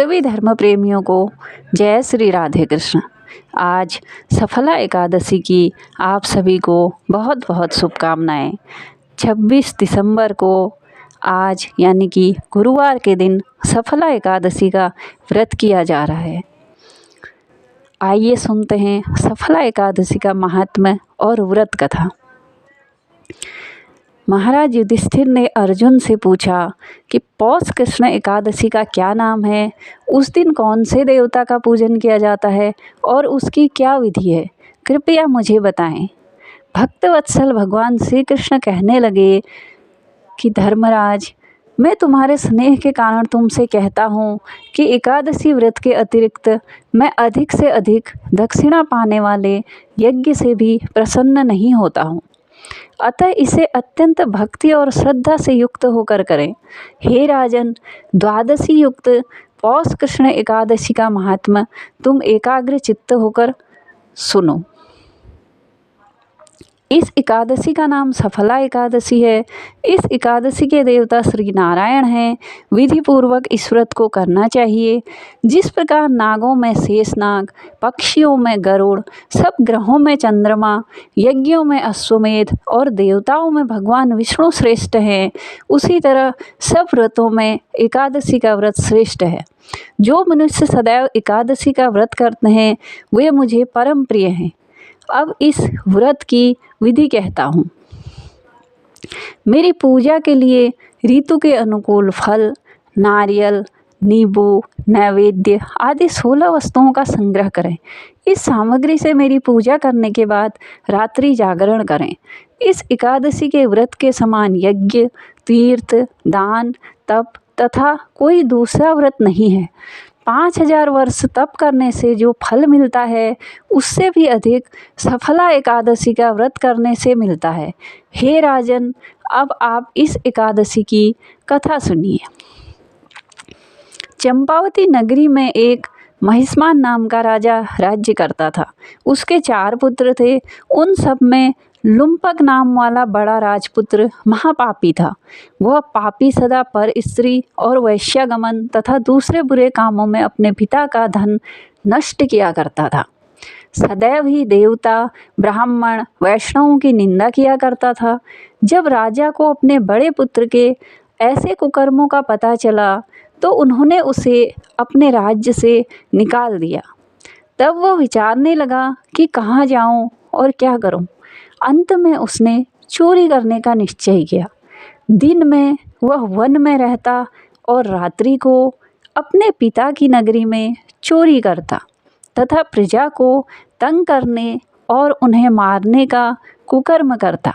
सभी धर्म प्रेमियों को जय श्री राधे कृष्ण। आज सफला एकादशी की आप सभी को बहुत बहुत शुभकामनाएं। 26 दिसंबर को आज यानी कि गुरुवार के दिन सफला एकादशी का व्रत किया जा रहा है। आइए सुनते हैं सफला एकादशी का महात्म्य और व्रत कथा। महाराज युधिष्ठिर ने अर्जुन से पूछा कि पौष कृष्ण एकादशी का क्या नाम है, उस दिन कौन से देवता का पूजन किया जाता है और उसकी क्या विधि है, कृपया मुझे बताएं। भक्तवत्सल भगवान श्री कृष्ण कहने लगे कि धर्मराज, मैं तुम्हारे स्नेह के कारण तुमसे कहता हूँ कि एकादशी व्रत के अतिरिक्त मैं अधिक से अधिक दक्षिणा पाने वाले यज्ञ से भी प्रसन्न नहीं होता हूँ। अतः इसे अत्यंत भक्ति और श्रद्धा से युक्त होकर करें। हे राजन, द्वादशी युक्त पौष कृष्ण एकादशी का महात्म्य तुम एकाग्र चित्त होकर सुनो। इस एकादशी का नाम सफला एकादशी है। इस एकादशी के देवता श्री नारायण हैं। विधि पूर्वक इस व्रत को करना चाहिए। जिस प्रकार नागों में शेषनाग, पक्षियों में गरुड़, सब ग्रहों में चंद्रमा, यज्ञों में अश्वमेध और देवताओं में भगवान विष्णु श्रेष्ठ हैं, उसी तरह सब व्रतों में एकादशी का व्रत श्रेष्ठ है। जो मनुष्य सदैव एकादशी का व्रत करते हैं वे मुझे परम प्रिय हैं। अब इस व्रत की विधि कहता हूँ। मेरी पूजा के लिए ऋतु के अनुकूल फल, नारियल, नींबू, नैवेद्य आदि 16 वस्तुओं का संग्रह करें। इस सामग्री से मेरी पूजा करने के बाद रात्रि जागरण करें। इस एकादशी के व्रत के समान यज्ञ, तीर्थ, दान, तप तथा कोई दूसरा व्रत नहीं है। 5000 वर्ष तप करने से जो फल मिलता है उससे भी अधिक सफला एकादशी का व्रत करने से मिलता है। हे राजन, अब आप इस एकादशी की कथा सुनिए। चंपावती नगरी में एक महिष्मान नाम का राजा राज्य करता था। उसके 4 पुत्र थे। उन सब में लुम्पक नाम वाला बड़ा राजपुत्र महापापी था। वह पापी सदा पर स्त्री और वैश्यागमन तथा दूसरे बुरे कामों में अपने पिता का धन नष्ट किया करता था। सदैव ही देवता, ब्राह्मण, वैष्णवों की निंदा किया करता था। जब राजा को अपने बड़े पुत्र के ऐसे कुकर्मों का पता चला तो उन्होंने उसे अपने राज्य से निकाल दिया। तब वह विचारने लगा कि कहाँ जाऊं और क्या करूं। अंत में उसने चोरी करने का निश्चय किया। दिन में वह वन में रहता और रात्रि को अपने पिता की नगरी में चोरी करता तथा प्रजा को तंग करने और उन्हें मारने का कुकर्म करता।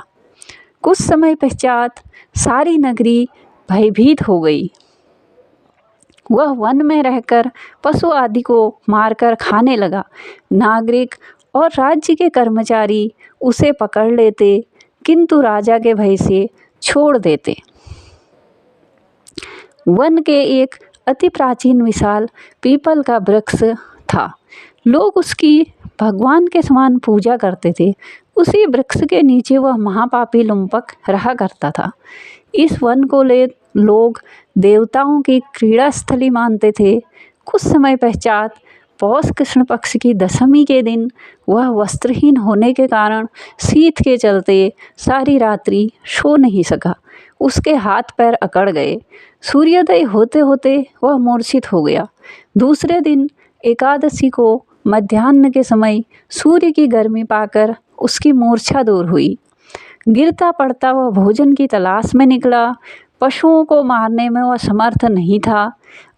कुछ समय पश्चात सारी नगरी भयभीत हो गई। वह वन में रहकर पशु आदि को मारकर खाने लगा। नागरिक और राज्य के कर्मचारी उसे पकड़ लेते किंतु राजा के भय से छोड़ देते। वन के एक अति प्राचीन विशाल पीपल का वृक्ष था। लोग उसकी भगवान के समान पूजा करते थे। उसी वृक्ष के नीचे वह महापापी लुम्पक रहा करता था। इस वन को लोग देवताओं की क्रीड़ा स्थली मानते थे। कुछ समय पश्चात पौष कृष्ण पक्ष की दशमी के दिन वह वस्त्रहीन होने के कारण शीत के चलते सारी रात्रि सो नहीं सका। उसके हाथ पैर अकड़ गए। सूर्योदय होते होते वह मूर्छित हो गया। दूसरे दिन एकादशी को मध्याह्न के समय सूर्य की गर्मी पाकर उसकी मूर्छा दूर हुई। गिरता पड़ता वह भोजन की तलाश में निकला। पशुओं को मारने में वह समर्थ नहीं था,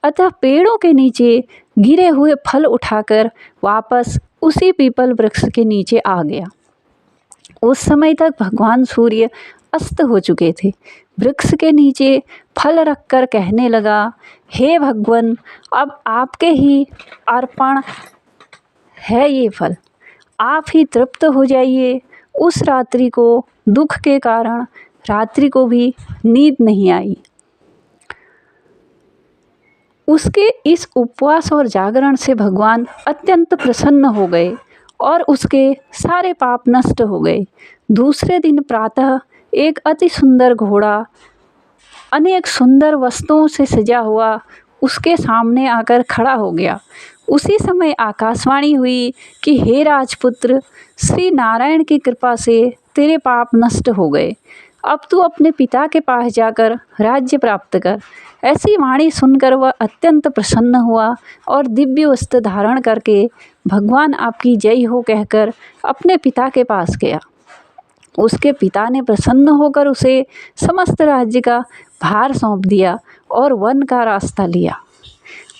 अतः पेड़ों के नीचे गिरे हुए फल उठाकर वापस उसी पीपल वृक्ष के नीचे आ गया। उस समय तक भगवान सूर्य अस्त हो चुके थे। वृक्ष के नीचे फल रखकर कहने लगा, हे भगवान, अब आपके ही अर्पण है ये फल, आप ही तृप्त हो जाइए। उस रात्रि को दुख के कारण रात्रि को भी नींद नहीं आई। उसके इस उपवास और जागरण से भगवान अत्यंत प्रसन्न हो गए और उसके सारे पाप नष्ट हो गए। दूसरे दिन प्रातः एक अति सुंदर घोड़ा अनेक सुंदर वस्तुओं से सजा हुआ उसके सामने आकर खड़ा हो गया। उसी समय आकाशवाणी हुई कि हे राजपुत्र, श्री नारायण की कृपा से तेरे पाप नष्ट हो गए। अब तू अपने पिता के पास जाकर राज्य प्राप्त कर। ऐसी वाणी सुनकर वह अत्यंत प्रसन्न हुआ और दिव्य वस्त्र धारण करके भगवान आपकी जय हो कहकर अपने पिता के पास गया। उसके पिता ने प्रसन्न होकर उसे समस्त राज्य का भार सौंप दिया और वन का रास्ता लिया।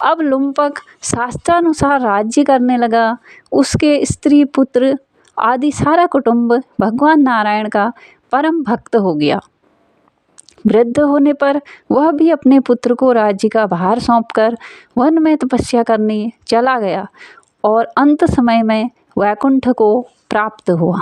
अब लुम्पक शास्त्रानुसार राज्य करने लगा। उसके स्त्री पुत्र आदि सारा कुटुंब भगवान नारायण का परम भक्त हो गया। वृद्ध होने पर वह भी अपने पुत्र को राज्य का भार सौंपकर वन में तपस्या करने चला गया और अंत समय में वैकुंठ को प्राप्त हुआ।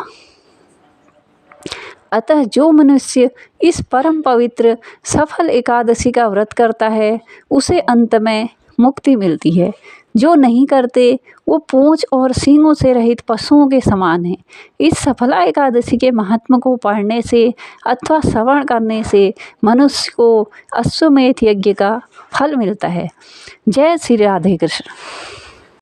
अतः जो मनुष्य इस परम पवित्र सफल एकादशी का व्रत करता है उसे अंत में मुक्ति मिलती है। जो नहीं करते वो पूंछ और सींगों से रहित पशुओं के समान है। इस सफला एकादशी के महात्म को पढ़ने से अथवा श्रवण करने से मनुष्य को अश्वमेध यज्ञ का फल मिलता है। जय श्री राधे कृष्ण।